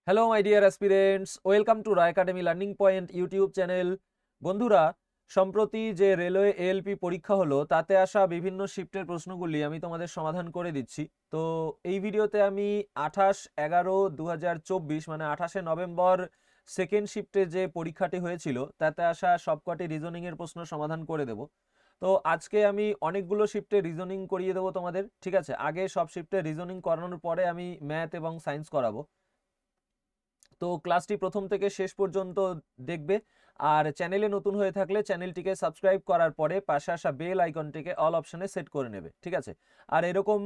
Hello my dear aspirants, welcome to রা academy learning point YouTube channel. বন্ধুরা, সম্প্রতি যে রেলওয়ে এএলপি পরীক্ষা হলো তাতে আসা বিভিন্ন শিফটের প্রশ্নগুলি আমি তোমাদের সমাধান করে দিচ্ছি। তো এই ভিডিওতে আমি 28/11/2024 মানে 28শে নভেম্বর সেকেন্ড শিফটে যে পরীক্ষাটি হয়েছিল তাতে আসা সবকটি রিজনিংয়ের প্রশ্ন সমাধান করে দেব। তো আজকে আমি অনেকগুলো শিফটে রিজনিং করিয়ে দেবো তোমাদের, ঠিক আছে? আগে সব শিফটে রিজনিং করানোর পরে আমি ম্যাথ এবং সায়েন্স করাবো। তো ক্লাসটি প্রথম থেকে শেষ পর্যন্ত দেখবে। আর চ্যানেলে নতুন হয়ে থাকলে চ্যানেলটিকে সাবস্ক্রাইব করার পরে পাশে আসা বেল আইকনটিকে অল অপশনে সেট করে নেবে, ঠিক আছে? আর এরকম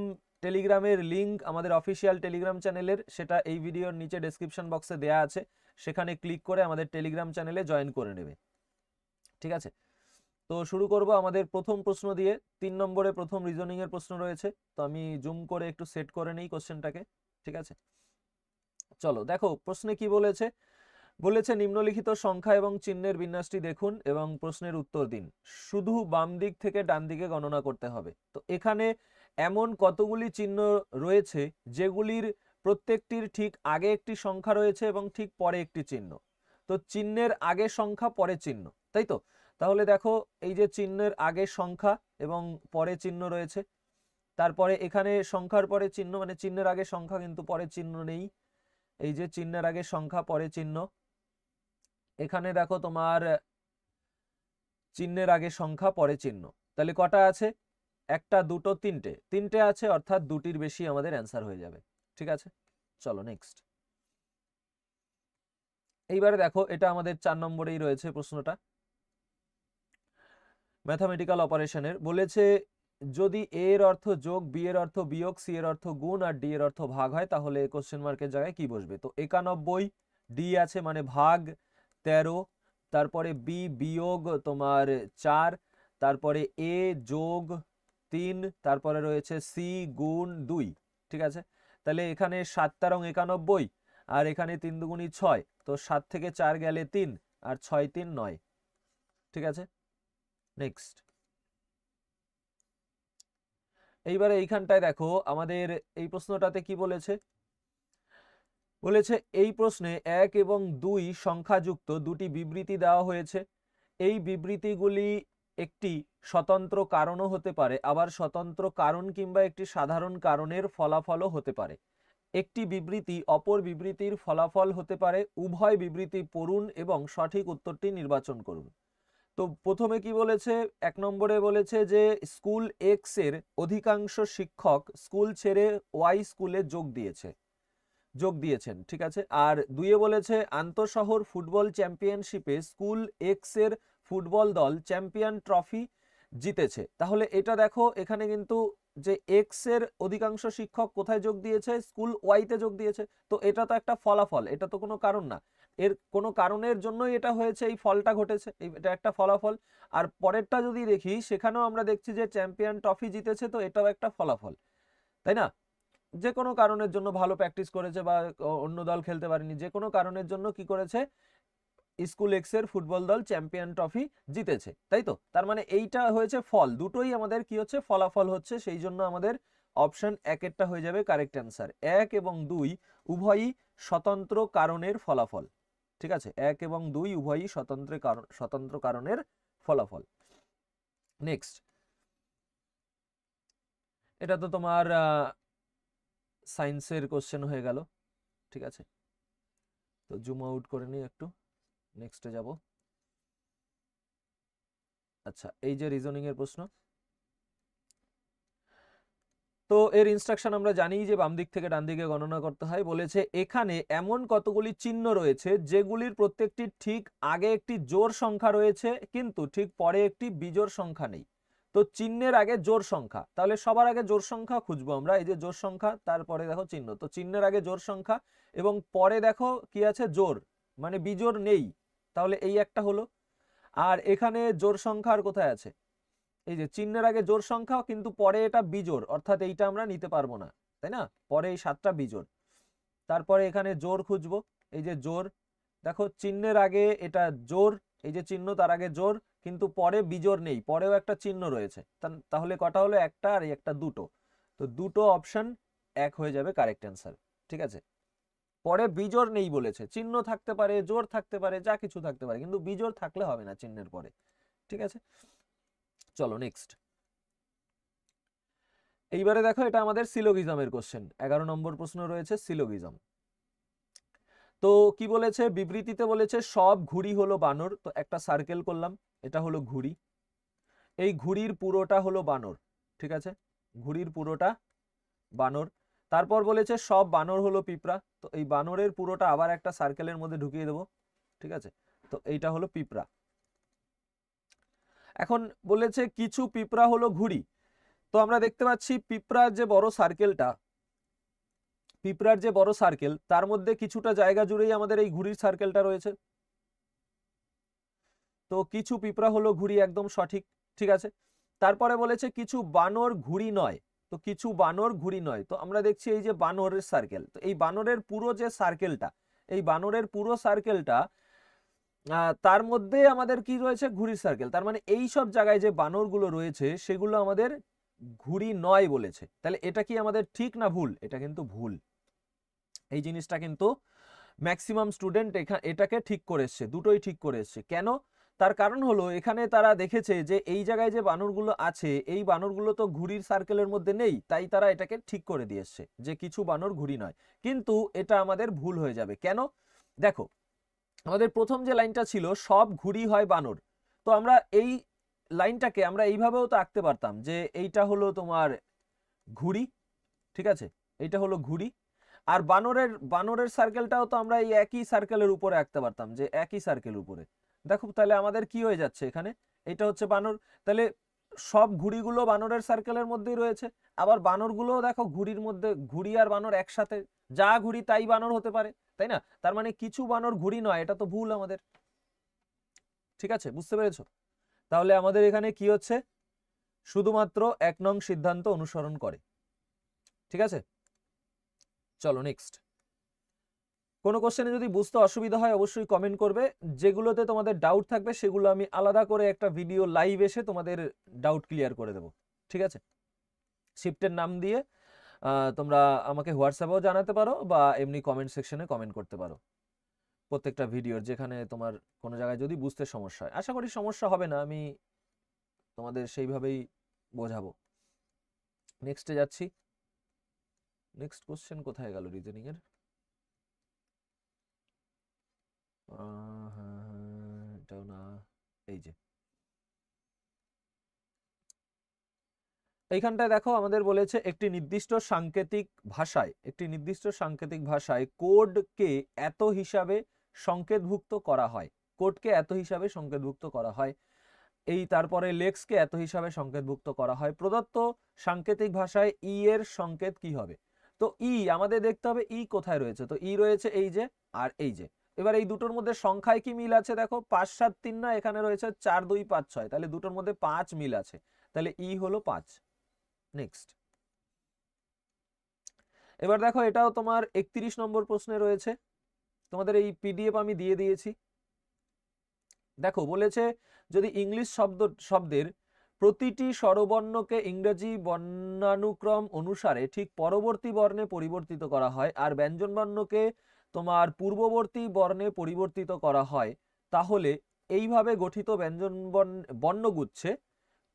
টেলিগ্রামের লিংক আমাদের অফিসিয়াল টেলিগ্রাম চ্যানেলের, সেটা এই ভিডিওর নিচে ডেসক্রিপশন বক্সে দেওয়া আছে, সেখানে ক্লিক করে আমাদের টেলিগ্রাম চ্যানেলে জয়েন করে নেবে, ঠিক আছে? তো শুরু করব আমাদের প্রথম প্রশ্ন দিয়ে। 3 নম্বরে প্রথম রিজনিং এর প্রশ্ন রয়েছে। তো আমি জুম করে একটু সেট করে নেই কোশ্চেনটাকে, ঠিক আছে? চলো দেখো প্রশ্নে কি বলেছে। বলেছে নিম্নলিখিত সংখ্যা এবং চিহ্নের বিন্যাসটি দেখুন এবং প্রশ্নের উত্তর দিন। শুধু বাম দিক থেকে ডান দিকে গণনা করতে হবে। তো এখানে এমন কতগুলি চিহ্ন রয়েছে যেগুলির প্রত্যেকটির ঠিক আগে একটি সংখ্যা রয়েছে এবং ঠিক পরে একটি চিহ্ন। তো চিহ্নের আগে সংখ্যা পরে চিহ্ন, তাই তো? তাহলে দেখো এই যে চিহ্নের আগে সংখ্যা এবং পরে চিহ্ন রয়েছে, তারপরে এখানে সংখ্যার পরে চিহ্ন মানে চিহ্নের আগে সংখ্যা কিন্তু পরে চিহ্ন নেই। এই যে চিহ্নের আগে সংখ্যা পরে চিহ্ন, এখানে দেখো তোমার চিহ্নের আগে সংখ্যা পরে চিহ্ন। তাহলে কটা আছে? একটা, দুটো, তিনটে। তিনটে আছে, অর্থাৎ দুটির বেশি আমাদের অ্যান্সার হয়ে যাবে, ঠিক আছে? চলো নেক্সট। এইবারে দেখো এটা আমাদের 4 নম্বরেই রয়েছে প্রশ্নটা, ম্যাথামেটিক্যাল অপারেশনের। বলেছে যদি এ এর অর্থ যোগ, বি এর অর্থ বিয়োগ, সি এর অর্থ গুণ আর ডি এর অর্থ ভাগ হয় তাহলে কোশ্চেন মার্কের জায়গায় কি বসবে? তো 91, ডি আছে মানে ভাগ 13, তারপরে বি বিয়োগ তোমার 4, তারপরে এ যোগ 3, তারপরে রয়েছে সি গুণ 2, ঠিক আছে? তাহলে এখানে 7 91 আর এখানে 3 দুগুণী 6, তো 7 থেকে 4 গেলে 3 আর 6 3 9, ঠিক আছে? নেক্সট। এইবারে এইখানটায় দেখো আমাদের এই প্রশ্নটাতে কি বলেছে। বলেছে এই প্রশ্নে 1 এবং 2 সংখ্যাযুক্ত দুটি বিবৃতি দেওয়া হয়েছে। এই বিবৃতিগুলি একটি স্বতন্ত্র কারণও হতে পারে, আবার স্বতন্ত্র কারণ কিংবা একটি সাধারণ কারণের ফলাফলও হতে পারে। একটি বিবৃতি অপর বিবৃতির ফলাফল হতে পারে। উভয় বিবৃতি পড়ুন এবং সঠিক উত্তরটি নির্বাচন করুন। তো প্রথমে কি বলেছে? 1 নম্বরে বলেছে যে স্কুল এক্স এর অধিকাংশ শিক্ষক স্কুল ছেড়ে ওয়াই স্কুলে যোগ দিয়েছেন, ঠিক আছে? আর 2-এ বলেছে আন্তঃশহর ফুটবল চ্যাম্পিয়নশিপে স্কুল এক্স এর ফুটবল দল চ্যাম্পিয়ন ট্রফি জিতেছে। তাহলে এটা দেখো এখানে কিন্তু যে এক্স এর অধিকাংশ শিক্ষক কোথায় যোগ দিয়েছে? স্কুল ওয়াইতে যোগ দিয়েছে। তো এটা তো একটা ফলাফল, এটা তো কোনো কারণ না। এর কোনো কারণের জন্যই এটা হয়েছে, এই ফলটা ঘটেছে, এটা একটা ফলাফল। আর পরেরটা যদি দেখি সেখানেও আমরা দেখছি যে চ্যাম্পিয়ন ট্রফি জিতেছে, তো এটাও একটা ফলাফল, তাই না? যে কোনো কারণের জন্য ভালো প্র্যাকটিস করেছে বা অন্য দল খেলতে পারেনি, যে কোনো কারণের জন্য কি করেছে? স্কুল এক্স এর ফুটবল দল চ্যাম্পিয়ন ট্রফি জিতেছে, তাই তো? তার মানে এইটা হয়েছে ফল, দুটোই আমাদের কি হচ্ছে? ফলাফল হচ্ছে। সেই জন্য আমাদের অপশন 1-এরটা হয়ে যাবে কারেক্ট অ্যান্সার। 1 এবং 2 উভয়ই স্বতন্ত্র কারণের ফলাফল, ঠিক আছে? 1 এবং 2 উভয়ই স্বতন্ত্র কারণের ফলাফল। নেক্সট। এটা তো তোমার সায়েন্সের কোশ্চেন হয়ে গেল, ঠিক আছে? তো জুম আউট করে নিই একটু, নেক্সটে যাব। আচ্ছা, এই যে রিজনিং এর প্রশ্ন, তো এর ইনস্ট্রাকশন আমরা জানি যে বাম দিক থেকে ডান দিকে গণনা করতে হয়। বলেছে এখানে এমন কতগুলি চিহ্ন রয়েছে যেগুলির প্রত্যেকটির ঠিক আগে একটি জোড় সংখ্যা রয়েছে কিন্তু ঠিক পরে একটি বিজোড় সংখ্যা নেই। তো চিহ্নের আগে জোড় সংখ্যা, তাহলে সবার আগে জোড় সংখ্যা খুঁজবো আমরা। এই যে জোড় সংখ্যা, তারপরে দেখো চিহ্ন। তো চিহ্নের আগে জোড় সংখ্যা এবং পরে দেখো কি আছে? জোড়, মানে বিজোড় নেই। তাহলে এই একটা হলো। আর এখানে জোড় সংখ্যা আর কোথায় আছে? এই যে চিহ্নের আগে জোড় সংখ্যা কিন্তু পরে এটা বিজোড়, অর্থাৎ এইটা আমরা নিতে পারবো না, তাই না? পরে এই 7টা বিজোড়। তারপরে এখানে জোড় খুঁজবো। এই যে জোড়, দেখো চিহ্নের আগে এটা জোড়, এই যে চিহ্ন তার আগে জোড়, কিন্তু পরে বিজোড় নেই, পরেও একটা চিহ্ন রয়েছে। তাহলে কটা হলো? একটা, আর একটা দুটো। তো দুটো অপশন 1 হয়ে যাবে কারেক্ট অ্যান্সার, ঠিক আছে? পরে বিজোড় নেই বলেছে, চিহ্ন থাকতে পারে, জোড় থাকতে পারে, যা কিছু থাকতে পারে, কিন্তু বিজোড় থাকলে হবে না চিহ্নের পরে। ঠিক আছে, চলো নেক্সট। এইবারে দেখো এটা আমাদের সিলোগিজমের কোশ্চেন, 11 নম্বর প্রশ্ন রয়েছে সিলোগিজম। তো কি বলেছে, বিবৃতিতে বলেছে সব ঘুড়ি হলো বানর, তো একটা সার্কেল করলাম, এটা হলো ঘুড়ি, এই ঘুড়ির পুরোটা হলো বানর। ঠিক আছে, ঘুড়ির পুরোটা বানর। তারপর বলেছে সব বানর হলো পিঁপড়া, তো এই বানরের পুরোটা আবার একটা সার্কেলের মধ্যে ঢুকিয়ে দেবো। ঠিক আছে, তো এইটা হলো পিঁপড়া। এখন বলেছে কিছু পিঁপড়া হলো ঘুড়ি, তো আমরা দেখতে পাচ্ছি পিঁপড়ার যে বড় সার্কেলটা, পিঁপড়ার যে বড় সার্কেল, তার মধ্যে কিছুটা জায়গা জুড়েই আমাদের এই ঘুড়ির সার্কেলটা রয়েছে, তো কিছু পিঁপড়া হলো ঘুড়ি, একদম সঠিক। ঠিক আছে, তারপরে বলেছে কিছু বানর ঘুড়ি নয়, তো কিছু বানর ঘুড়ি নয়, তো আমরা দেখছি এই যে বানরের সার্কেল, তো এই বানরের পুরো যে সার্কেলটা, এই বানরের পুরো সার্কেলটা তার মধ্যে আমাদের কি রয়েছে, ঘুড়ির সার্কেল, তার মানে এই সব জায়গায় যে বানরগুলো রয়েছে সেগুলো আমাদের ঘুড়ি নয় বলেছে। তাহলে এটা কি আমাদের ঠিক না ভুল? এটা কিন্তু ভুল। এই জিনিসটা কিন্তু ম্যাক্সিমাম স্টুডেন্ট এটাকে ঠিক করে এসছে, দুটোই ঠিক করে এসছে। কেন? তার কারণ হলো এখানে তারা দেখেছে যে এই জায়গায় যে বানরগুলো আছে, এই বানরগুলো তো ঘুড়ির সার্কেলের মধ্যে নেই, তাই তারা এটাকে ঠিক করে দিয়ে এসছে যে কিছু বানর ঘুড়ি নয়। কিন্তু এটা আমাদের ভুল হয়ে যাবে। কেন? দেখো, আমাদের প্রথম যে লাইনটা ছিল সব ঘুড়ি হয় বানর, তো আমরা এই লাইনটাকে আমরা এইভাবেও তো আঁকতে পারতাম যে এইটা হলো তোমার ঘুড়ি, ঠিক আছে, এইটা হলো ঘুড়ি, আর বানরের সার্কেলটাও তো আমরা এই একই সার্কেলের উপরে আঁকতে পারতাম, যে একই সার্কেল উপরে। দেখো তাহলে আমাদের কি হয়ে যাচ্ছে, এখানে এটা হচ্ছে বানর, তাহলে সব ঘুড়িগুলো বানরের সার্কেলের মধ্যেই রয়েছে, আবার বানরগুলোও দেখো ঘুড়ির মধ্যে, ঘুড়ি আর বানর একসাথে, যা ঘুড়ি তাই বানর হতে পারে, তাই না? তার মানে কিছু বানর ঘুড়ি নয়, এটা তো ভুল আমাদের। ঠিক আছে, বুঝতে পেরেছো? তাহলে আমাদের এখানে কি হচ্ছে, শুধুমাত্র 1 নং সিদ্ধান্ত অনুসরণ করে। ঠিক আছে, চলো নেক্সট। কোনো কোশ্চেনে যদি বুঝতে অসুবিধা হয় অবশ্যই কমেন্ট করবে, যেগুলোতে তোমাদের ডাউট থাকবে সেগুলো আমি আলাদা করে একটা ভিডিও লাইভ এসে তোমাদের ডাউট ক্লিয়ার করে দেবো। ঠিক আছে, শিফটের নাম দিয়ে তোমরা আমাকে হোয়াটসঅ্যাপেও জানাতে পারো বা এমনি কমেন্ট সেকশনে কমেন্ট করতে পারো প্রত্যেকটা ভিডিওর, যেখানে তোমার কোনো জায়গায় যদি বুঝতে সমস্যা হয়। আশা করি সমস্যা হবে না, আমি তোমাদের সেইভাবেই বোঝাবো। নেক্সটে যাচ্ছি। নেক্সট কোশ্চেন কোথায় গেল রিজনিং এর? হ্যাঁ, এটাও না, এই যে এইখানটায় দেখো আমাদের বলেছে একটি নির্দিষ্ট সাংকেতিক ভাষায় কোডকে এত হিসাবে সংকেতভুক্ত করা হয়, কোডকে এত হিসাবে সংকেতভুক্ত করা হয়, এই তারপরে লেক্সকে এত হিসাবে সংকেতভুক্ত করা হয়। প্রদত্ত সাংকেতিক ভাষায় ই এর সংকেত কি হবে? তো ই আমাদের দেখতে হবে ই কোথায় রয়েছে, তো ই রয়েছে এই যে আর এই যে। এবার এই দুটোর মধ্যে সংখ্যায় কি মিল আছে, দেখো 5 7 3 না, এখানে রয়েছে 4 2 5 6, তাহলে দুটোর মধ্যে 5 মিল আছে, তাহলে ই হলো 5। নেক্সট, এবার দেখো এটাও তোমার 31 নম্বর প্রশ্নে রয়েছে, তোমাদের এই পিডিএফ আমি দিয়ে দিয়েছি। দেখো বলেছে যদি ইংলিশ শব্দের প্রতিটি স্বরবর্ণকে ইংরেজি বর্ণানুক্রম অনুসারে ঠিক পরবর্তী বর্ণে পরিবর্তিত করা হয় আর ব্যঞ্জনবর্ণকে তোমার পূর্ববর্তী বর্ণে পরিবর্তিত করা হয়, তাহলে এইভাবে গঠিত ব্যঞ্জন বর্ণগুচ্ছে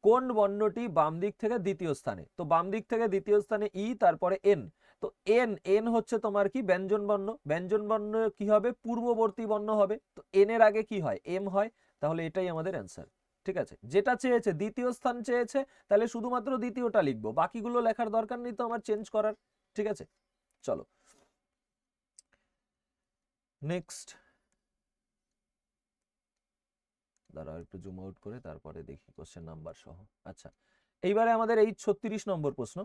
কোন বর্ণটি বাম দিক থেকে দ্বিতীয় স্থানে? তো বাম দিক থেকে দ্বিতীয় স্থানে ই, তারপরে এন, তো এন এন হচ্ছে তোমার কি ব্যঞ্জন বর্ণ, ব্যঞ্জন বর্ণ কি হবে, পূর্ববর্তী বর্ণ হবে, তো এন এর আগে কি হয়, এম হয়, তাহলে এটাই আমাদের অ্যান্সার। ঠিক আছে, যেটা চেয়েছে দ্বিতীয় স্থান চেয়েছে, তাহলে শুধুমাত্র দ্বিতীয়টা লিখবো, বাকিগুলো লেখার দরকার নেই তো আমার চেঞ্জ করার। ঠিক আছে, চলো নেক্সট। দাঁড়াও একটু জুম আউট করে তারপরে দেখি কোশ্চেন নাম্বার সহ। আচ্ছা, এইবারে আমাদের এই 36 নম্বর প্রশ্ন।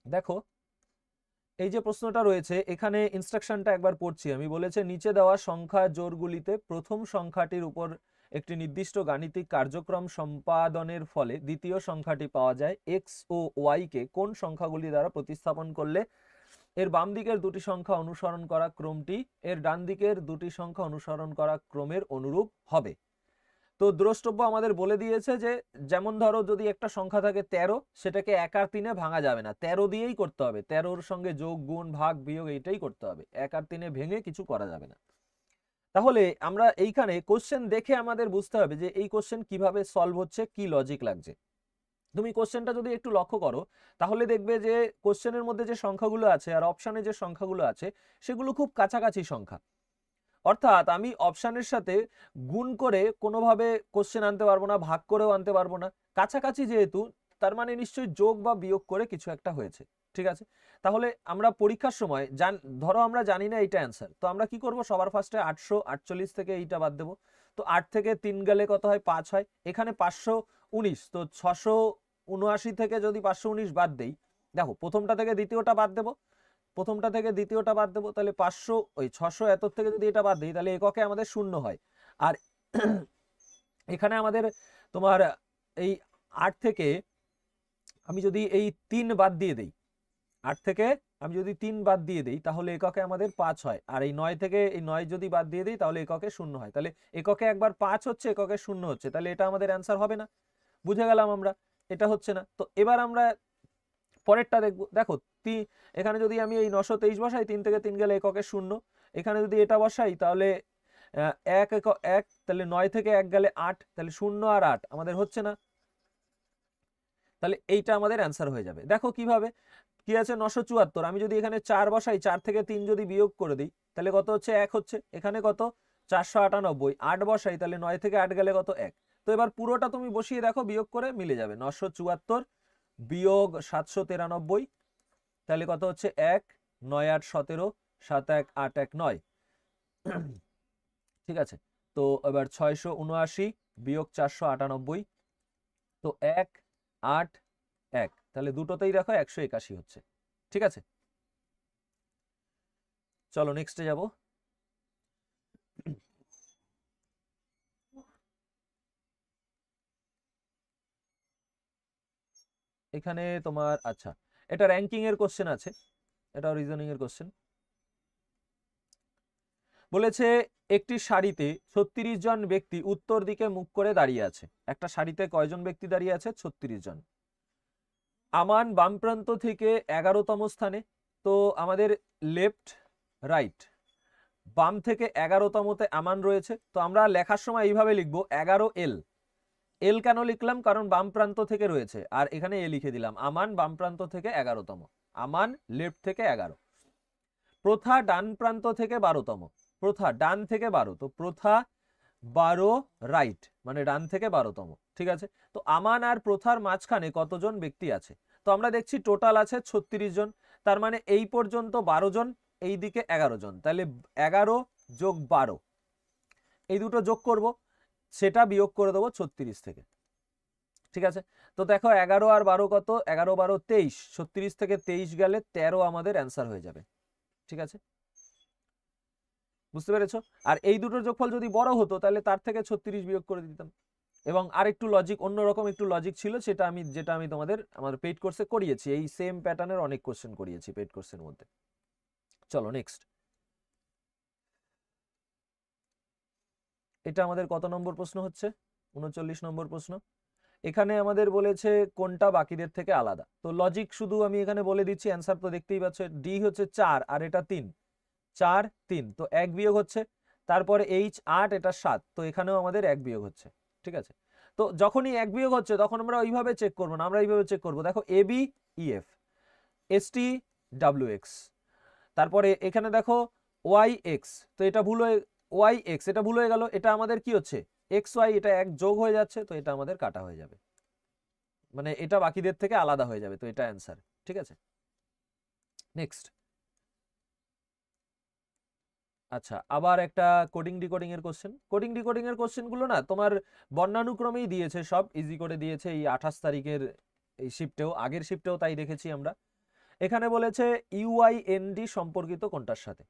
দেখো এই যে প্রশ্নটা রয়েছে এখানে ইনস্ট্রাকশনটা একবার পড়ছি আমি। বলেছে নিচে দেওয়া সংখ্যা জোড়গুলিতে প্রথম সংখ্যাটির উপর একটি নির্দিষ্ট গাণিতিক কার্যক্রম সম্পাদনের ফলে দ্বিতীয় সংখ্যাটি পাওয়া যায়, এক্স ও ওয়াই কে কোন সংখ্যাগুলি দ্বারা প্রতিস্থাপন করলে এর বাম দিকের দুটি সংখ্যা অনুসরণ করা ক্রমটি এর ডান দিকের দুটি সংখ্যা অনুসরণ করা ক্রমের অনুরূপ হবে। তো দ্রষ্টব্য আমাদের বলে দিয়েছে যে যেমন ধরো যদি একটা সংখ্যা থাকে 13, সেটাকে 1 আর 3-এ ভাঙা যাবে না, 13 দিয়েই করতে হবে, 13-র সঙ্গে যোগ গুণ ভাগ বিয়োগ এইটাই করতে হবে, 1 আর 3-এ ভেঙে কিছু করা যাবে না। তাহলে আমরা এইখানে কোশ্চেন দেখে আমাদের বুঝতে হবে যে এই কোশ্চেন কিভাবে সলভ হচ্ছে, কি লজিক লাগছে। তুমি কোশ্চেনটা যদি একটু লক্ষ্য করো তাহলে দেখবে যে কোশ্চেনের মধ্যে যে সংখ্যাগুলো আছে আর অপশানে যে সংখ্যাগুলো আছে সেগুলো খুব কাছাকাছি সংখ্যা। অর্থাৎ আমি অপশানের সাথে গুণ করে কোনোভাবে কোশ্চেন আনতে পারবো না, ভাগ করেও আনতে পারবো না, কাছাকাছি যেহেতু তার মানে নিশ্চয়ই যোগ বা বিয়োগ করে কিছু একটা হয়েছে। ঠিক আছে, তাহলে আমরা পরীক্ষার সময় ধরো আমরা জানি না এইটা অ্যান্সার, তো আমরা কি করব, সবার ফার্স্টে 848 থেকে এইটা বাদ দেবো। তো 8 থেকে 3 গেলে কত হয়, 5 হয়। এখানে 519, তো 679 থেকে যদি 519 বাদ দেই, দেখো প্রথমটা থেকে দ্বিতীয়টা বাদ দেবো, প্রথমটা থেকে দ্বিতীয়টা বাদ দেবো, তাহলে 500 ওই 600 এত থেকে যদি এটা বাদ দিই তাহলে এককে আমাদের 0 হয়। আর এখানে আমাদের তোমার এই 8 থেকে আমি যদি এই 3 বাদ দিয়ে দেই, 8 থেকে আমি যদি 3 বাদ দিয়ে দেই তাহলে এককে আমাদের 5 হয়। আর এই 9 থেকে এই 9 যদি বাদ দিয়ে দিই তাহলে এককে 0 হয়। তাহলে এককে একবার 5 হচ্ছে, এককে 0 হচ্ছে, তাহলে এটা আমাদের অ্যান্সার হবে না। বুঝে গেলাম আমরা এটা হচ্ছে না। তো এবার আমরা পরেরটা দেখবো। দেখো এখানে যদি আমি এই 923 বসাই, 3 থেকে 3 গেলে এককে 0, এখানে যদি এটা বসাই তাহলে 1 1, তাহলে 9 থেকে 1 গেলে 8, তাহলে 0 আর 8 আমাদের হচ্ছে না, তাহলে এইটা আমাদের অ্যান্সার হয়ে যাবে। দেখো কিভাবে, কি আছে 974, আমি যদি এখানে 4 বসাই, 4 থেকে 3 যদি বিয়োগ করে দিই তাহলে কত হচ্ছে, 1 হচ্ছে। এখানে কত 498, 8 বসাই তাহলে 9 থেকে 8 গেলে কত, 1। তো এবার পুরোটা তুমি বসিয়ে দেখো, বিয়োগ করে মিলে যাবে, 974 বিয়োগ 793, তাহলে কত হচ্ছে 1, 9 8 17, 7 1 8 1 9। ঠিক আছে, তো এবার 679 বিয়োগ 498, তো 1 8 1, তাহলে দুটোতেই দেখো 181 হচ্ছে। ঠিক আছে, চলো নেক্সটে যাব। এখানে তোমার আচ্ছা, এটা র্যাঙ্কিং এর কোশ্চেন আছে, এটা রিজনিং এর কোশ্চেন। বলেছে একটি সারিতে 36 জন ব্যক্তি উত্তর দিকে মুখ করে দাঁড়িয়ে আছে। একটা সারিতে কয়জন ব্যক্তি দাঁড়িয়ে আছে, 36 জন। আমান বাম প্রান্ত থেকে 11তম স্থানে। তো আমাদের লেফট রাইট, বাম থেকে 11তমতে আমান রয়েছে। তো আমরা লেখার সময় এইভাবে লিখবো 11L। এল কেন লিখলাম, কারণ বাম প্রান্ত থেকে রয়েছে, আর এখানে এ লিখে দিলাম, আমান বাম প্রান্ত থেকে 11তম, আমান লেফট থেকে 11। প্রথা ডান প্রান্ত থেকে 12তম, প্রথা ডান থেকে 12, তো প্রথা 12 রাইট, মানে ডান থেকে 12তম। ঠিক আছে, তো আমান আর প্রথার মাঝখানে কতজন ব্যক্তি আছে, তো আমরা দেখছি টোটাল আছে 36 জন, তার মানে এই পর্যন্ত 12 জন, এই দিকে 11 জন, তাহলে 11 যোগ 12 এই দুটো যোগ করব, সেটা বিয়োগ করে দেবো 36 থেকে। ঠিক আছে, তো দেখো 11 আর 12 কত, 11 12 23, 36 থেকে 23 গেলে 13 আমাদের অ্যান্সার হয়ে যাবে। ঠিক আছে, বুঝতে পেরেছো? আর এই দুটোর যোগফল যদি বড় হতো তাহলে তার থেকে 36 বিয়োগ করে দিতাম। এবং আর একটু লজিক, অন্যরকম একটু লজিক ছিল, যেটা আমি তোমাদের আমার পেইড কোর্সে করিয়েছি, এই সেম প্যাটার্নের অনেক কোশ্চেন করিয়েছি পেইড কোর্সের মধ্যে। চলো নেক্সট, এটা আমাদের কত নম্বর প্রশ্ন হচ্ছে, 39 নম্বর প্রশ্ন। এখানে আমাদের বলেছে কোনটা বাকিদের থেকে আলাদা। তো লজিক শুধু আমি এখানে বলে দিচ্ছি, অ্যান্সার তো দেখতেই পাচ্ছ, ডি হচ্ছে 4 আর এটা 3, 4 3, তো 1 বিয়োগ হচ্ছে। তারপরে এইচ 8, এটা 7, তো এখানেও আমাদের 1 বিয়োগ হচ্ছে। ঠিক আছে, তো যখনই 1 বিয়োগ হচ্ছে তখন আমরা ওইভাবে চেক করবো না, আমরা এইভাবে চেক করবো। দেখো A B E F, S T W X, তারপরে এখানে দেখো ওয়াই এক্স, তো এটা ভুল হয়ে, ওয়াই এক্স এটা ভুল হয়ে গেল, এটা আমাদের কি হচ্ছে এক্স ওয়াই, এটা 1 যোগ হয়ে যাচ্ছে, তো এটা আমাদের কাটা হয়ে যাবে, মানে এটা বাকিদের থেকে আলাদা হয়ে যাবে, তো এটা অ্যান্সার। ঠিক আছে, নেক্সট। আচ্ছা, আবার একটা কোডিং ডিকোডিং এর কোশ্চেন। কোডিং ডিকোডিং এর কোশ্চেন গুলো না তোমার বর্ণানুক্রমেই দিয়েছে, সব ইজি করে দিয়েছে। এই 28 তারিখের এই শিফটেও, আগের শিফটেও তাই দেখেছি আমরা। এখানে বলেছে ইউআইএনডি সম্পর্কিত কোনটার সাথে।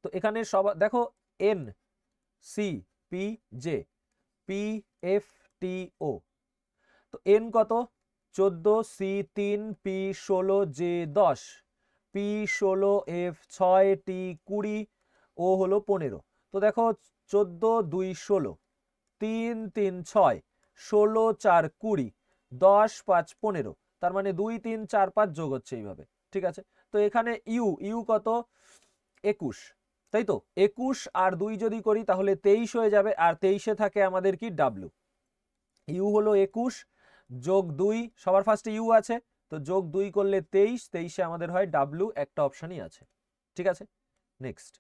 তো এখানে সব দেখো, N C P J P F T O, তো এন কত 14, C 3, P 16, J 10, P 16, F 6, T 20, O হলো 15। তো দেখো 14 2 16, 3 3 6, 16 4 20, 10 5 15, তার মানে 2 3 4 5 যোগ হচ্ছে এইভাবে। ঠিক আছে, তো এখানে ইউ কত 21, তাই তো 21 আর 2 যদি করি তাহলে 23 হয়ে যাবে, আর 23-এ থাকে আমাদের কি ডাব্লিউ। ইউ হলো 21 যোগ 2, সবার ফার্স্টে ইউ আছে, তো যোগ 2 করলে 23, 23-এ আমাদের হয় ডাব্লিউ, একটা অপশনই আছে। ঠিক আছে, নেক্সট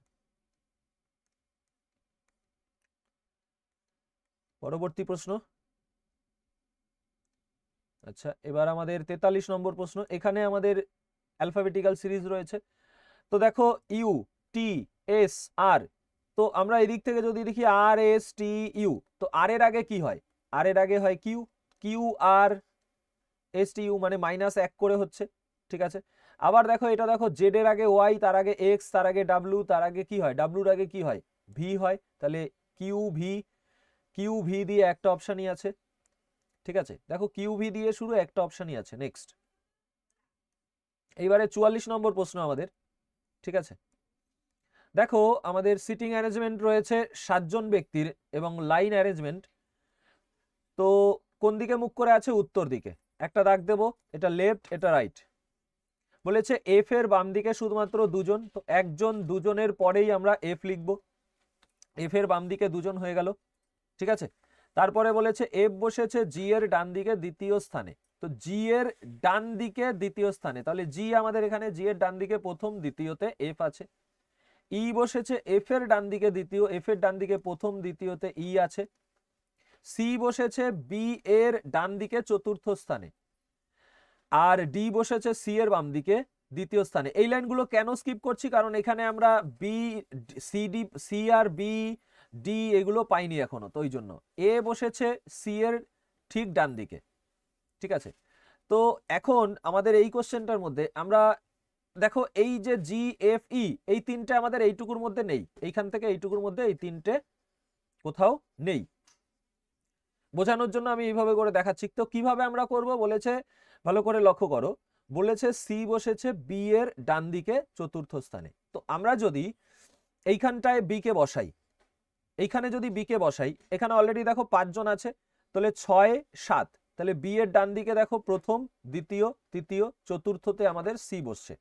পরবর্তী প্রশ্ন। আচ্ছা, এবার আমাদের 43 নম্বর প্রশ্ন। এখানে আমাদের অ্যালফাবেটিক্যাল সিরিজ রয়েছে। তো দেখো ইউ টি এস আর, তো আমরা এদিক থেকে যদি দেখি আর এস টি ইউ, তো আর এর আগে কি হয়? আর এর আগে হয় Q, Q R S T U, মানে -1 করে হচ্ছে। ঠিক আছে, আবার দেখো এটা দেখো জেড এর আগে ওয়াই, তার আগে এক্স, তার আগে ডাব্লিউ, তার আগে কি হয়? ডাব্লিউর আগে কি হয়? ভি হয়, তাহলে কিউ ভি দিয়ে একটা অপশনই আছে। ঠিক আছে, দেখো কিউ ভি দিয়ে শুরু, একটা অপশনই আছে। নেক্সট, এইবারে 44 নম্বর প্রশ্ন আমাদের। ঠিক আছে, দেখো আমাদের সিটিং অ্যারেঞ্জমেন্ট রয়েছে 7 জন ব্যক্তির এবং লাইন অ্যারেঞ্জমেন্ট। তো কোন দিকে মুখ করে আছে? উত্তর দিকে। একটা দাগ দেব, এটা লেফট, এটা রাইট। বলেছে এফ এর বাম দিকে শুধুমাত্র দুজন, তো একজন দুজনের পরেই আমরা এফ লিখব। এফ এর বাম দিকে দুজন হয়ে গেল। ঠিক আছে, তারপরে বলেছে এফ বসেছে জি এর ডান দিকে দ্বিতীয় স্থানে, তো জি এর ডান দিকে দ্বিতীয় স্থানে, তাহলে জি আমাদের এখানে জি এর ডান দিকে প্রথম, দ্বিতীয়তে এফ আছে। ই বসেছে এফ এর ডান দিকে দ্বিতীয়, এফ এর ডান দিকে প্রথম, দ্বিতীয়তে ই আছে। সি বসেছে বি এর ডান দিকে চতুর্থ স্থানে, আর ডি বসেছে সি এর বাম দিকে দ্বিতীয় স্থানে। এই লাইনগুলো কেন স্কিপ করছি? কারণ এখানে আমরা বি সি ডি, সি আর বি ডি এগুলো পাইনি এখনো, তো ওই জন্য। এ বসেছে সি এর ঠিক ডান দিকে। ঠিক আছে, তো এখন আমাদের এই কোশ্চেনটার মধ্যে আমরা দেখো এই যে জি এফ ই, এই তিনটে আমাদের এইটুকুর মধ্যে নেই, এইখান থেকে এইটুকুর মধ্যে এই তিনটে কোথাও নেই। বোঝানোর জন্য আমি এইভাবে করে দেখাচ্ছি। তো কিভাবে আমরা করব বলেছে, ভালো করে লক্ষ্য করো। বলেছে সি বসেছে বি এর ডান দিকে চতুর্থ স্থানে, তো আমরা যদি এইখানটায় বি কে বসাই, এইখানে যদি বি কে বসাই, এখানে অলরেডি দেখো 5 জন আছে, তাহলে 6 7, তাহলে বি এর ডান দিকে দেখো প্রথম, দ্বিতীয়, তৃতীয়, চতুর্থতে আমাদের সি বসছে।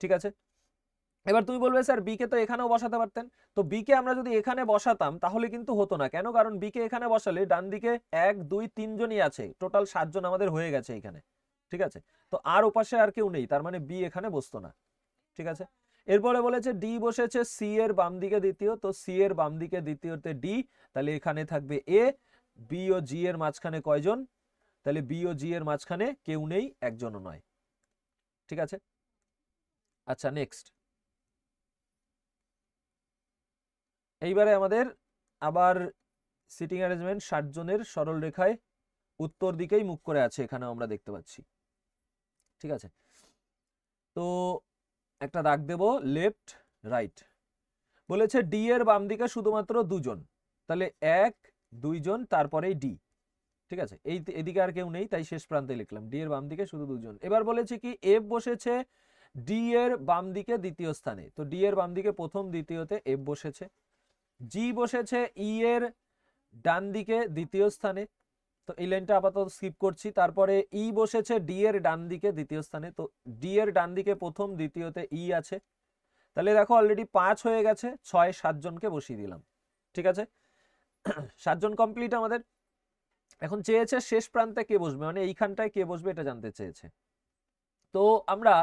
ঠিক আছে, এবার তুমি বলবে স্যার বি কে তো এখানেও বসাতে পারতেন। তো বি কে আমরা যদি এখানে বসাতাম তাহলে কিন্তু হতো না। কেন? কারণ বি কে এখানে বসালে ডান দিকে 1 2 3 জনই আছে, টোটাল 7 জন আমাদের হয়ে গেছে এখানে। ঠিক আছে, তো আর ওপাশে আর কেউ নেই, তার মানে বি এখানে বসতো না। ঠিক আছে, এরপরে বলেছে ডি বসেছে সি এর বাম দিকে দ্বিতীয়, তো সি এর বাম দিকে দ্বিতীয়তে ডি, তাহলে এখানে থাকবে এ। বি ও জি এর মাঝখানে কয়জন? তাহলে বি ও জি এর মাঝখানে কেউ নেই, একজনও নয়। ঠিক আছে, আচ্ছা নেক্সট। এইবারে আমাদের আবার সিটিং অ্যারেঞ্জমেন্ট 60 জনের সরল রেখায় উত্তর দিকেই মুখ করে আছে, এখানে আমরা দেখতে পাচ্ছি। ঠিক আছে, তো একটা দাগ দেব লেফট রাইট। বলেছে ডি এর বাম দিকে শুধুমাত্র দুজন, তাহলে 1 2 জন, তারপরেই ডি। ঠিক আছে, এই এদিকে আর কেউ নেই, তাই শেষ প্রান্তে লিখলাম ডি এর বাম দিকে শুধু দুজন। এবার বলেছে কি এফ বসেছে ডি এর বাম দিকে দ্বিতীয় স্থানে, তো ডি এর বাম দিকে প্রথম, দ্বিতীয়তে এফ বসেছে। জি বসেছে ই এর ডান দিকে দ্বিতীয় স্থানে, তো এই লাইনটা আপাতত স্কিপ করছি। তারপরে ই বসেছে ডি এর ডান দিকে দ্বিতীয় স্থানে, তো ডি এর ডান দিকে প্রথম, দ্বিতীয়তে ই আছে। তাহলে দেখো অলরেডি 5 হয়ে গেছে, 6 7 জনকে বসিয়ে দিলাম। ঠিক আছে, 7 জন কমপ্লিট আমাদের। এখন চেয়েছে শেষ প্রান্তে কে বসবে, মানে এইখানটায় কে বসবে এটা জানতে চেয়েছে। তো আমরা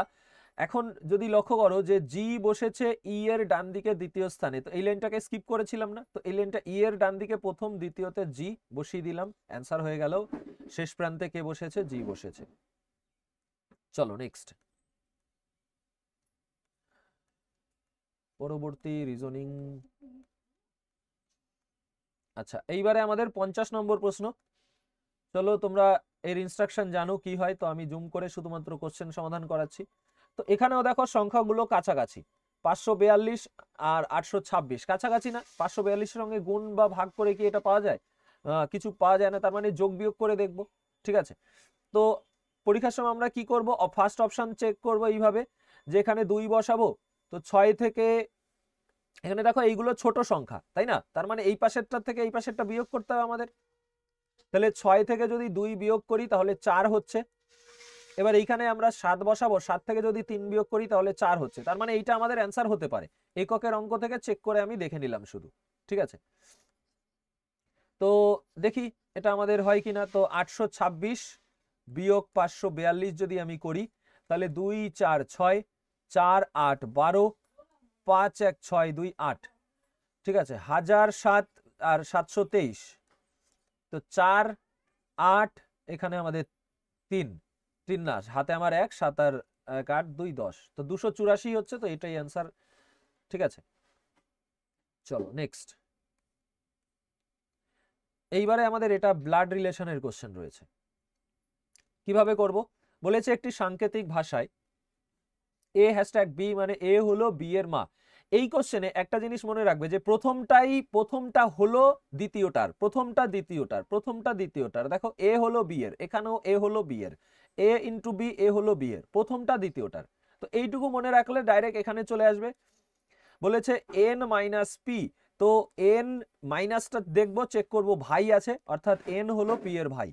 এখন যদি লক্ষ্য করো যে জি বসেছে ই এর ডান দিকে দ্বিতীয় স্থানে, তো এই লাইনটাকে স্কিপ করেছিলাম না, তো এই লাইনটা ই এর ডান দিকে প্রথম, দ্বিতীয়তে জি বসিয়ে দিলাম, অ্যান্সার হয়ে গেল। শেষ প্রান্তে কে বসেছে? জি বসেছে। চলো নেক্সট, পরবর্তী রিজনিং। আচ্ছা, এইবারে আমাদের 50 নম্বর প্রশ্ন। চলো তোমরা এর ইনস্ট্রাকশন জানো কি হয়, তো আমি জুম করে শুধুমাত্র কোশ্চেন সমাধান করাচ্ছি। তো এখানেও দেখো সংখ্যাগুলো কাছাকাছি, 542 আর 826 কাছাকাছি না? 542 এর সঙ্গে গুণ বা ভাগ করে কি এটা পাওয়া যায়? কিছু পাওয়া যায় না, তার মানে যোগ বিয়োগ করে দেখবো। ঠিক আছে, তো পরীক্ষার সময় আমরা কি করব? ফার্স্ট অপশন চেক করব এইভাবে যে এখানে 2 বসাবো, তো 6 থেকে এখানে দেখো এইগুলো ছোট সংখ্যা, তাই না? তার মানে এই পাশেরটা থেকে এই পাশেরটা বিয়োগ করতে হবে আমাদের। তাহলে 6 থেকে যদি 2 বিয়োগ করি তাহলে 4 হচ্ছে। এবার এইখানে আমরা 7 বসাবো, 7 থেকে যদি 3 বিয়োগ করি তাহলে 4 হচ্ছে। তার মানে এইটা আমাদের অ্যান্সার হতে পারে। এককের অঙ্ক থেকে চেক করে আমি দেখে নিলাম শুধু, ঠিক আছে? তো দেখি এটা আমাদের হয় কিনা। তো 826 বিয়োগ 542 যদি আমি করি তাহলে 2 4 6 4 8 12 5 1 6 2 8, ঠিক আছে? 1007 আর 723, তো 4 8 এখানে আমাদের 3 3 না, হাতে আমার 1, 7 আর 1 8 2 10, তো 284 হচ্ছে। তো এটাই অ্যান্সার, ঠিক আছে? চলো নেক্সট। এইবারে আমাদের এটা ব্লাড রিলেশনের কোশ্চেন রয়েছে। কিভাবে করব? বলেছে একটি সাংকেতিক ভাষায় এ হ্যাশট্যাগ বি মানে এ হলো বি এর মা। এই কোশ্চেনে একটা জিনিস মনে রাখবে যে প্রথমটা হলো দ্বিতীয়টার, প্রথমটা দ্বিতীয়টার, প্রথমটা দ্বিতীয়টার। দেখো এ হলো বি এর, এখানেও এ হলো বি এর, এ ইন্টু বি, এ হলো বি এর, প্রথমটা দ্বিতীয়টার। তো এইটুকু মনে রাখলে ডাইরেক্ট এখানে চলে আসবে। বলেছে এন মাইনাস পি, তো এন মাইনাসটা দেখবো, চেক করব ভাই আছে, অর্থাৎ এন হলো পি এর ভাই,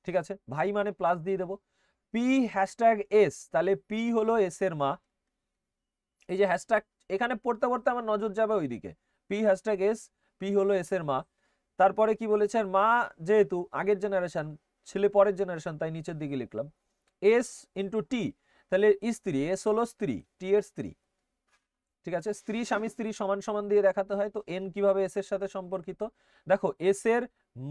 ঠিক আছে? ভাই মানে প্লাস দিয়ে দেবো। পি হ্যাশট্যাগ এস, তাহলে পি হলো এস এর মা। এই যে হ্যাশট্যাগ এখানে পড়তে পড়তে আমার নজর যাবে ওইদিকে। পি হ্যাশট্যাগ এস, পি হলো এস এর মা। তারপরে কি বলেছেন, মা যেহেতু আগের জেনারেশন, ছেলে পরের জেনারেশন, তাই নিচের দিকে লিখলাম এস ইন্টু টি, তাহলে স্ত্রী, এস হলো স্ত্রী, টি এর স্ত্রী, ঠিক আছে? স্ত্রী স্বামী স্ত্রী সমান সমান দিয়ে দেখাতে হয়। তো এন কিভাবে এস এর সাথে সম্পর্কিত? দেখো এস এর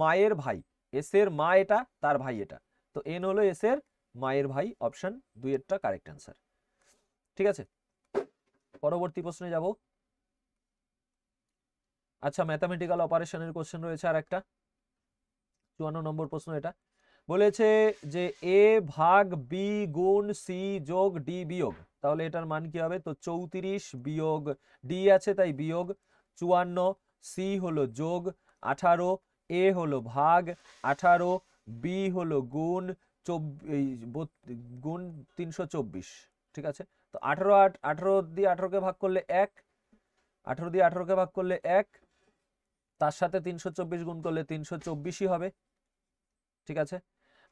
মায়ের ভাই, এস এর মা এটা, তার ভাই এটা, তো এন হলো এস এর মায়ের ভাই। অপশন 2 এরটা কারেক্ট অ্যান্সার, ঠিক আছে? পরবর্তী প্রশ্নে যাব। আচ্ছা, ম্যাথামেটিক্যাল অপারেশনের কোশ্চেন রয়েছে আর একটা, 54 নম্বর প্রশ্ন এটা। বলেছে যে এ ভাগ বি গুণ সি যোগ ডি বিয়োগ, তাহলে এটার মান কি হবে? তো 34 বিয়োগ ডি আছে তাই বিয়োগ 54, সি হলো যোগ 18, এ হলো ভাগ 18, বি হলো গুণ গুণ 324, ঠিক আছে? তো 18 দিয়ে 18কে ভাগ করলে 1, 18 দিয়ে 18কে ভাগ করলে 1, তার সাথে 324 গুণ করলে 324ই হবে, ঠিক আছে?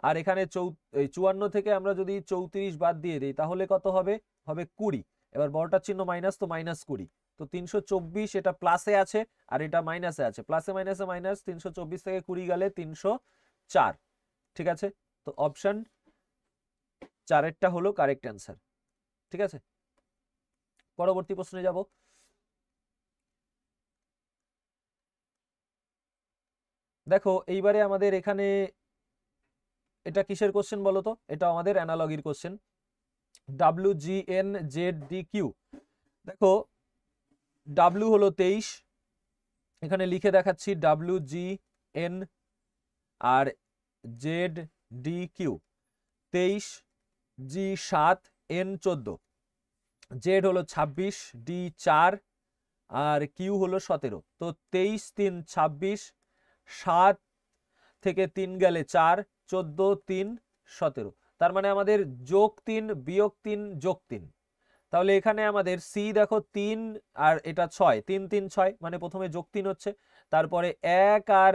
আর এখানে 54 থেকে আমরা যদি 34 বাদ দিয়ে দিই তাহলে কত হবে? হবে 20। এবার বড়টার চিহ্ন মাইনাস, তো মাইনাস 20। তো 324 এটা প্লাসে আছে আর এটা মাইনাসে আছে, প্লাসে মাইনাসে মাইনাস, 324 থেকে 20 গেলে 304, ঠিক আছে? তো অপশন 4 হলো কারেক্ট অ্যান্সার, ঠিক আছে? পরবর্তী প্রশ্নে যাব। দেখো এইবারে আমাদের এখানে এটা কিসের কোশ্চেন বলো তো? এটা আমাদের অ্যানালগির question. W G N Z D Q, দেখো ডাব্লিউ হলো 23, এখানে লিখে দেখাচ্ছি ডাব্লিউ জি এন, আর Z D Q 23, G 7, N 14, Z হলো 26, ডি 4 আর কিউ হলো 17। তো 23 3 26, 7 থেকে 3 গেলে 4, 14 3 17, তার মানে আমাদের যোগ 3 বিয়োগ 3 যোগ 3। তাহলে এখানে আমাদের সি দেখো 3 আর এটা 6, 3 3 6, মানে প্রথমে যোগ 3 হচ্ছে, তারপরে 1 আর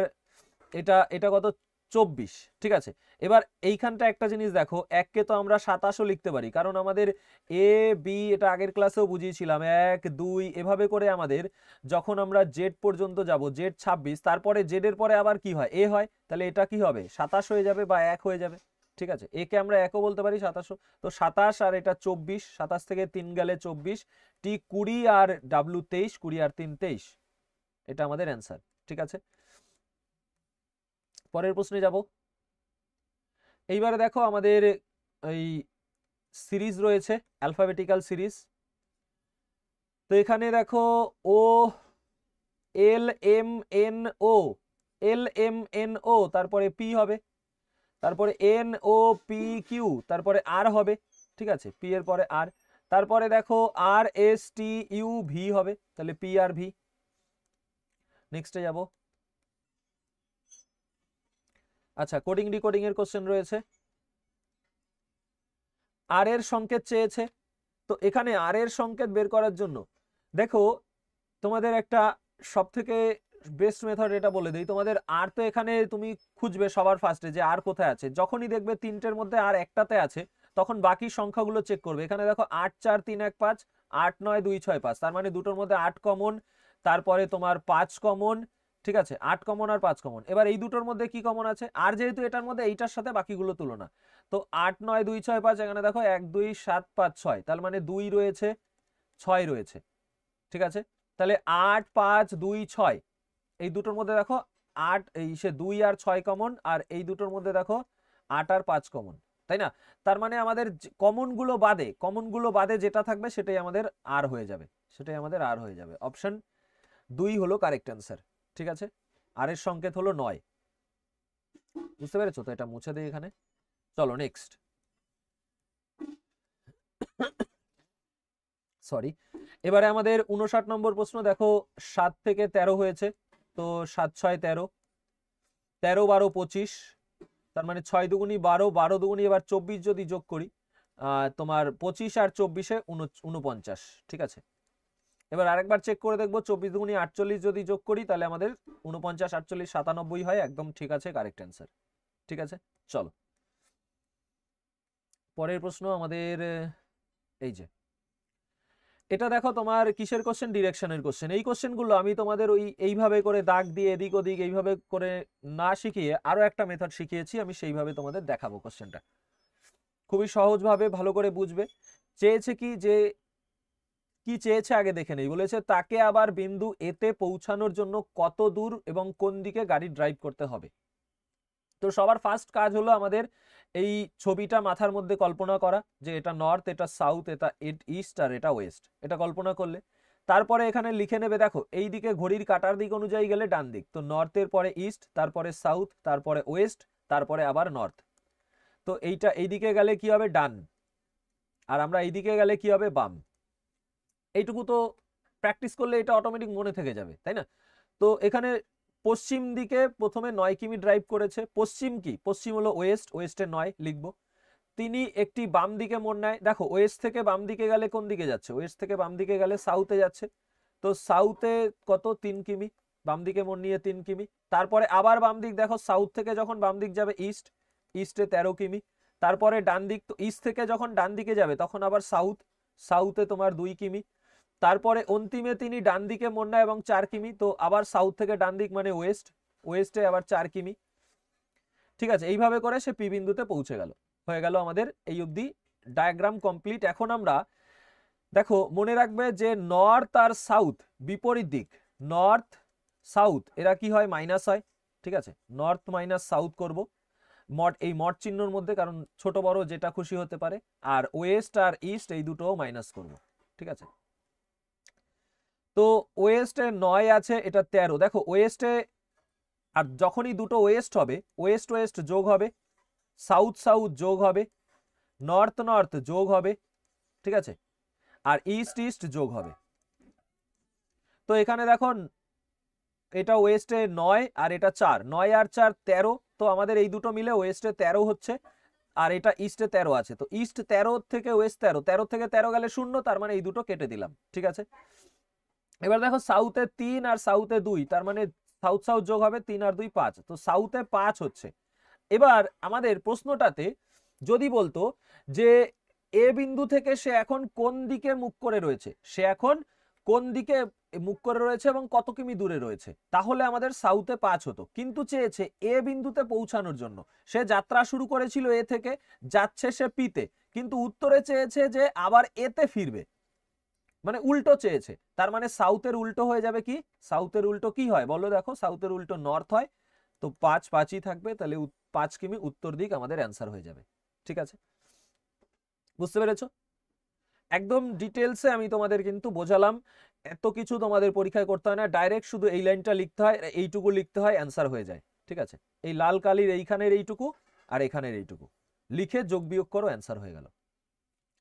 এটা এটা কত 24, ঠিক আছে? এবার এইখানটা একটা জিনিস দেখো, 1 কে তো আমরা 27ও লিখতে পারি, কারণ আমাদের এ বি এটা আগের ক্লাসেও বুঝিয়েছিলাম 1 2 এভাবে করে আমাদের যখন আমরা জেড পর্যন্ত যাব, জেড 26, তারপরে জেড এর পরে আবার কি হয়? এ হয়, তাহলে এটা কি হবে? 27 হয়ে যাবে বা 1 হয়ে যাবে, ঠিক আছে? একে আমরা 1ও বলতে পারি, 27ও। তো 27 আর এটা 24, 27 থেকে 3 গেলে 24, টি 20 আর ডাব্লিউ 23, 20 আর 3 23, এটা আমাদের অ্যান্সার, ঠিক আছে? পরের প্রশ্নে যাব। এইবারে দেখো আমাদের এই সিরিজ রয়েছে, অ্যালফাবেটিক্যাল সিরিজ। তো এখানে দেখো O L M N O, L M N O, তারপরে পি হবে, তারপরে এন ও পি কিউ, তারপরে আর হবে, ঠিক আছে? পি এর পরে আর, তারপরে দেখো আর এস টি ইউ ভি হবে, তাহলে পি আর ভি। নেক্সটে যাব। আচ্ছা, কোডিং ডিকোডিং এর কোশ্চেন রয়েছে। আর এর সংকেত চেয়েছে, তো এখানে আর এর সংকেত বের করার জন্য দেখো তোমাদের একটা সব থেকে বেস্ট মেথড এটা বলে দিই, তোমাদের আর তো এখানে তুমি খুঁজবে সবার ফার্স্টে যে আর কোথায় আছে, যখনই দেখবে তিনটের মধ্যে আর একটাতে আছে তখন বাকি সংখ্যাগুলো চেক করবে। এখানে দেখো 8 4 3 1 5, 8 9 2 6 5, তার মানে দুটোর মধ্যে 8 কমন, তারপরে তোমার 5 কমন, ঠিক আছে, 8 কমন আর 5 কমন। এবার এই দুটোর মধ্যে কি কমন আছে, আর যেহেতু এটার মধ্যে এইটার সাথে বাকিগুলো তুলনা, তো 8 9 2 6 5, এখানে দেখো 1 2 7 5 6, তার মানে 2 রয়েছে 6 রয়েছে, ঠিক আছে। তাহলে 8 5 2 6, এই দুটোর মধ্যে দেখো 8 এই সে 2 আর 6 কমন, আর এই দুটোর মধ্যে দেখো 8 আর 5 কমন, তাই না? তার মানে আমাদের কমনগুলো বাদে যেটা থাকবে সেটাই আমাদের আর হয়ে যাবে, অপশন 2 হলো কারেক্ট অ্যান্সার, ঠিক আছে। আর এর সংকেত হলো 9, বুঝতে পেরেছো তো? এটা মুছে দেই এখানে। চলো নেক্সট, সরি। এবারে আমাদের 59 নম্বর প্রশ্ন, দেখো 7 থেকে 13 হয়েছে, তো 7 6 13, 13 12 25, তার মানে 6 দুগুণী 12, 12 দুগুণী এবার 24 যদি যোগ করি তোমার 25 আর 24 49, ঠিক আছে। এবার আরেকবার চেক করে দেখবো, 24 দুগুণী 48 যদি যোগ করি তাহলে আমাদের 49 48 97 হয়, একদম ঠিক আছে, কারেক্ট অ্যান্সার, ঠিক আছে। চলো পরের প্রশ্ন আমাদের, এই যে এটা দেখো তোমার কিসের কোশ্চেন, ডিরেকশনের কোশ্চেন। এই কোশ্চেনগুলো আমি তোমাদের ওই এইভাবে করে দাগ দিয়ে এদিক ওদিক এইভাবে করে না শিখিয়ে আরো একটা মেথড শিখিয়েছি, আমি সেইভাবে তোমাদের দেখাবো কোশ্চেনটা, খুবই সহজভাবে ভালো করে বুঝবে। চেয়েছে কি, যে কি চেয়েছে আগে দেখে নেই। বলেছে তাকে আবার বিন্দু এতে পৌঁছানোর জন্য কত দূর এবং কোন দিকে গাড়ি ড্রাইভ করতে হবে। তো সবার ফার্স্ট কাজ হলো আমাদের এই ছবিটা মাথার মধ্যে কল্পনা করা, যে এটা নর্থ, এটা সাউথ, এটা ইস্ট আর এটা ওয়েস্ট, এটা কল্পনা করলে তারপরে এখানে লিখে নেবে, দেখো এই দিকে ঘড়ির কাঁটার দিক অনুযায়ী গেলে ডান দিক, তো নর্থের পরে ইস্ট, তারপরে সাউথ, তারপরে ওয়েস্ট, তারপরে আবার নর্থ। তো এইটা এইদিকে গেলে কি হবে, ডান, আর আমরা এইদিকে গেলে কি হবে, বাম। এইটুকু তো প্র্যাকটিস করলে এটা অটোমেটিক মনে থেকে যাবে, তাই না? তো এখানে পশ্চিম দিকে প্রথমে 9 কিমি ড্রাইভ করেছে, পশ্চিম কি, পশ্চিম হলো ওয়েস্ট, ওয়েস্টে 9 লিখবো। তিনি একটি বাম দিকে মোড় নেয়, দেখো ওয়েস্ট থেকে বাম দিকে গেলে কোন দিকে যাচ্ছে, ওয়েস্ট থেকে বাম দিকে গেলে সাউথে যাচ্ছে, তো সাউথে কত, 3 কিমি, বাম দিকে মোড় নিয়ে 3 কিমি। তারপরে আবার বাম দিক, দেখো সাউথ থেকে যখন বাম দিক যাবে ইস্ট, ইস্টে 13 কিমি। তারপরে ডান দিক, তো ইস্ট থেকে যখন ডান দিকে যাবে তখন আবার সাউথ, সাউথে তোমার 2 কিমি। তারপরে অন্তিমে তিনি ডান দিকে মোড় নেয় এবং 4 কিমি, তো আবার সাউথ থেকে ডান দিক মানে ওয়েস্ট, ওয়েস্টে আবার 4 কিমি, ঠিক আছে। এইভাবে করে সে পি বিন্দুতে পৌঁছে গেল, হয়ে গেল আমাদের এই অবধি ডায়াগ্রাম কমপ্লিট। এখন আমরা দেখো মনে রাখবে যে নর্থ আর সাউথ বিপরীত দিক, নর্থ সাউথ এরা কি হয়, মাইনাস হয়, ঠিক আছে। নর্থ মাইনাস সাউথ করব মড, এই মড চিহ্নর মধ্যে, কারণ ছোট বড় যেটা খুশি হতে পারে, আর ওয়েস্ট আর ইস্ট এই দুটোও মাইনাস করব, ঠিক আছে। তো ওয়েস্টে 9 আছে, এটা 13, দেখো ওয়েস্টে, আর যখনই দুটো ওয়েস্ট হবে, ওয়েস্ট ওয়েস্ট যোগ হবে, সাউথ সাউথ যোগ হবে, নর্থ নর্থ যোগ হবে, ঠিক আছে, আর ইস্ট ইস্ট যোগ হবে। তো এখানে দেখো এটা ওয়েস্টে 9 আর এটা 4, 9 আর 4 13, তো আমাদের এই দুটো মিলে ওয়েস্টে 13 হচ্ছে, আর এটা ইস্টে 13 আছে, তো ইস্ট 13 থেকে ওয়েস্ট 13, 13 থেকে 13 গেলে 0, তার মানে এই দুটো কেটে দিলাম, ঠিক আছে। এবার দেখো সাউথে 3 আর সাউথে 2, তার মানে সাউথ সাউথ যোগ হবে, 3 আর 2 5, তো সাউথে 5 হচ্ছে। এবার আমাদের প্রশ্নটাতে যদি বলতো যে এ বিন্দু থেকে সে এখন কোন দিকে মুখ করে রয়েছে, সে এখন কোন দিকে মুখ করে রয়েছে এবং কত কিমি দূরে রয়েছে, তাহলে আমাদের সাউথে 5 হতো। কিন্তু চেয়েছে এ বিন্দুতে পৌঁছানোর জন্য, সে যাত্রা শুরু করেছিল এ থেকে, যাচ্ছে সে পিতে, কিন্তু উত্তরে চেয়েছে যে আবার এতে ফিরবে, মানে উল্টো চেয়েছে। তার মানে সাউথের উল্টো হয়ে যাবে কি, সাউথের উল্টো কি হয় বলো, দেখো সাউথের উল্টো নর্থ হয়, তো 5 5ই থাকবে, তাহলে 5 কিমি উত্তর দিক আমাদের অ্যান্সার হয়ে যাবে, ঠিক আছে। বুঝতে পেরেছো? একদম ডিটেলসে আমি তোমাদের কিন্তু বোঝালাম, এত কিছু তোমাদের পরীক্ষায় করতে হয় না, ডাইরেক্ট শুধু এই লাইনটা লিখতে হয়, এইটুকু লিখতে হয়, অ্যান্সার হয়ে যায়, ঠিক আছে। এই লাল কালির এইখানের এইটুকু আর এখানের এইটুকু লিখে যোগ বিয়োগ করো, অ্যান্সার হয়ে গেল।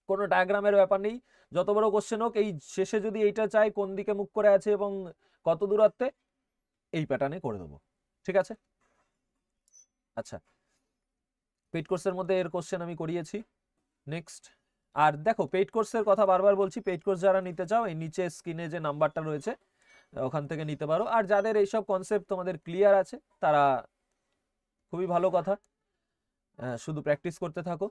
কোনো ডায়াগ্রামের ব্যাপার নেই, যত বড় কোশ্চেন হোক, এই শেষে যদি এইটা চাই কোন দিকে মুখ করে আছে এবং কত দূরত্বে, এই প্যাটার্নে করে দেবো, ঠিক আছে। আচ্ছা, পেইড কোর্সের মধ্যে এর কোশ্চেন আমি করিয়েছি। নেক্সট, আর দেখো পেইড কোর্সের কথা বারবার বলছি, পেইড কোর্স যারা নিতে চাও এই নিচে স্ক্রিনে যে নাম্বারটা রয়েছে ওখান থেকে নিতে পারো। আর যাদের এইসব কনসেপ্ট তোমাদের ক্লিয়ার আছে তারা খুবই ভালো কথা, শুধু প্র্যাকটিস করতে থাকো,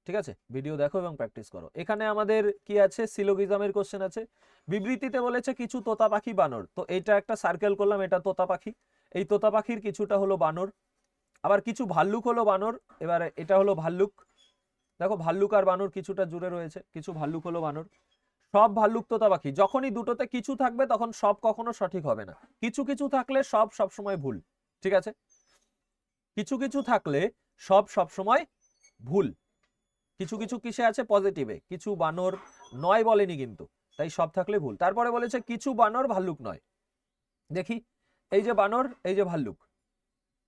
ঠিক আছে, ভিডিও দেখো এবং প্র্যাকটিস করো। এখানে আমাদের কি আছে, সিলোগিজমের কোশ্চেন আছে। বিবৃতিতে বলেছে কিছু তোতা পাখি বানর, তো এইটা একটা সার্কেল করলাম, এটা তোতা পাখি, এই তোতা পাখির কিছুটা হলো বানর, আবার কিছু ভাল্লুক হলো বানর, এবারে এটা হলো ভাল্লুক, দেখো ভাল্লুক আর বানর কিছুটা জুড়ে রয়েছে, কিছু ভাল্লুক হলো বানর। সব ভাল্লুক তোতা পাখি, যখনই দুটোতে কিছু থাকবে তখন সব কখনো সঠিক হবে না, কিছু কিছু থাকলে সব সবসময় ভুল, ঠিক আছে, কিছু কিছু থাকলে সব সবসময় ভুল। কিছু কিছু কিসে আছে, পজিটিভে, কিছু বানর নয় বলেনি কিন্তু, তাই সব থাকলে ভুল। তারপরে বলেছে কিছু বানর ভাল্লুক নয়, দেখি এই যে বানর, এই যে ভাল্লুক,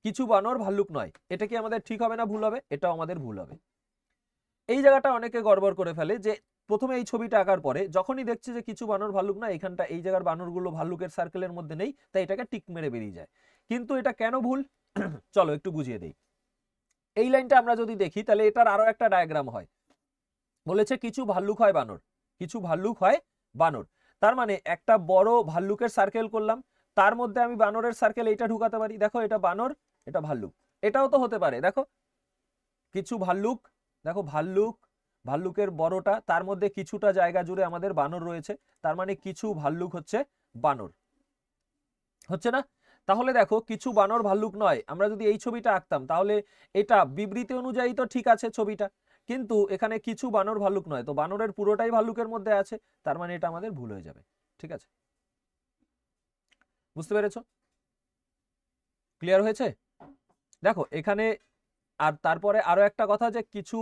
কিছু বানর ভাল্লুক নয়, এটা কি আমাদের ঠিক হবে না ভুল হবে? এটাও আমাদের ভুল হবে। এই জায়গাটা অনেকে গড়বড় করে ফেলে, যে প্রথমে এই ছবিটা আঁকার পরে যখনই দেখছে যে কিছু বানর ভাল্লুক না, এখানটা এই জায়গার বানরগুলো ভাল্লুকের সার্কেলের মধ্যে নেই, তাই এটাকে টিক মেরে বেরিয়ে যায়। কিন্তু এটা কেন ভুল চলো একটু বুঝিয়ে দেই। এই লাইনটা আমরা যদি দেখি তাহলে এটার আরো একটা ডায়াগ্রাম হয়, বলেছে কিছু ভাল্লুক হয় বানর, কিছু ভাল্লুক হয় বানর, তার মানে একটা বড় ভাল্লুকের সার্কেল করলাম, তার মধ্যে আমি বানরের সার্কেল এইটা ঢুকাতে পারি, দেখো এটা বানর, এটা ভাল্লুক, এটাও তো হতে পারে, দেখো কিছু ভাল্লুক, দেখো ভাল্লুক, ভাল্লুকের বড়টা, তার মধ্যে কিছুটা জায়গা জুড়ে আমাদের বানর রয়েছে, তার মানে কিছু ভাল্লুক হচ্ছে বানর, হচ্ছে না? তাহলে দেখো কিছু বানর ভাল্লুক নয়, আমরা যদি এই ছবিটা আঁকতাম তাহলে এটা বিবৃতি অনুযায়ী তো ঠিক আছে ছবিটা, কিন্তু এখানে কিছু বানর ভাল্লুক নয়, তো বানরের পুরোটাই ভাল্লুকের মধ্যে আছে, তার মানে এটা আমাদের ভুল হয়ে যাবে, ঠিক আছে, বুঝতে পেরেছো? ক্লিয়ার হয়েছে? দেখো এখানে, আর তারপরে আরো একটা কথা, যে কিছু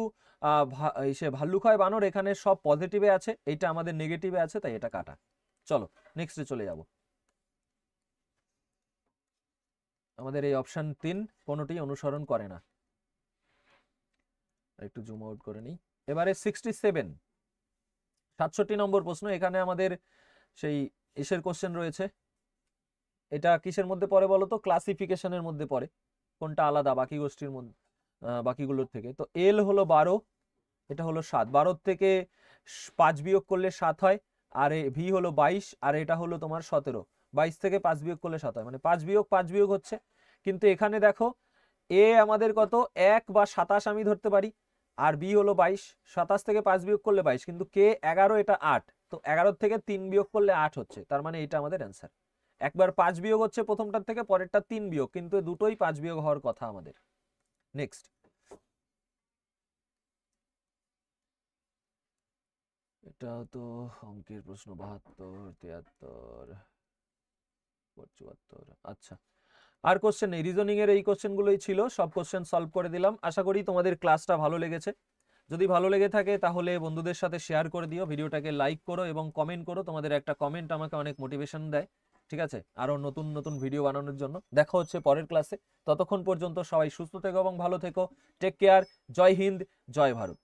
সে ভাল্লুক হয় বানর, এখানে সব পজিটিভে আছে, এইটা আমাদের নেগেটিভে আছে, তাই এটা কাটা। চলো নেক্সটে চলে যাব। আমাদের এই অপশন 3 কোনোটি অনুসরণ করে না, একটু জুম আউট করে নিই। এবারে 67 নম্বর প্রশ্ন, এখানে আমাদের সেই এসের কোশ্চেন রয়েছে। এটা কিসের মধ্যে পড়ে বলো তো? ক্লাসিফিকেশনের মধ্যে পড়ে, কোনটা আলাদা বাকি গোষ্ঠীর মধ্যে, বাকিগুলোর থেকে। তো এল হলো 12, এটা হলো 7, 12 থেকে 5 বিয়োগ করলে 7 হয়, আর ভি হলো 22, আর এটা হলো তোমার 17, 22 থেকে 5 বিয়োগ করলে 7 হয়, মানে 5 বিয়োগ হচ্ছে। কিন্তু এখানে দেখো এ আমাদের কত, 1 বা 27 আমি ধরতে পারি, আর বি হলো 22, 27 থেকে 5 বিয়োগ করলে 22, কিন্তু কে 11, এটা 8, তো 11 থেকে 3 বিয়োগ করলে 8 হচ্ছে, তার মানে এটা আমাদের অ্যান্সার। একবার 5 বিয়োগ হচ্ছে প্রথমটার থেকে, পরেরটা 3 বিয়োগ, কিন্তু দুটোই 5 বিয়োগ হওয়ার কথা আমাদের। নেক্সট, এটা তো অঙ্কের প্রশ্ন, 72, 73, 74। আচ্ছা, আর কোশ্চেন নেই, রিজনিং এর এই কোশ্চেনগুলোই ছিল, সব কোশ্চেন সলভ করে দিলাম। আশা করি তোমাদের ক্লাসটা ভালো লেগেছে। যদি ভালো লেগে থাকে তাহলে বন্ধুদের সাথে শেয়ার করে দিও, ভিডিওটাকে লাইক করো এবং কমেন্ট করো, তোমাদের একটা কমেন্ট আমাকে অনেক মোটিভেশন দেয়, ঠিক আছে, আরো নতুন নতুন ভিডিও বানানোর জন্য। দেখা হচ্ছে পরের ক্লাসে, ততক্ষণ পর্যন্ত সবাই সুস্থ থেকো এবং ভালো থেকো, টেক কেয়ার, জয় হিন্দ, জয় ভারত।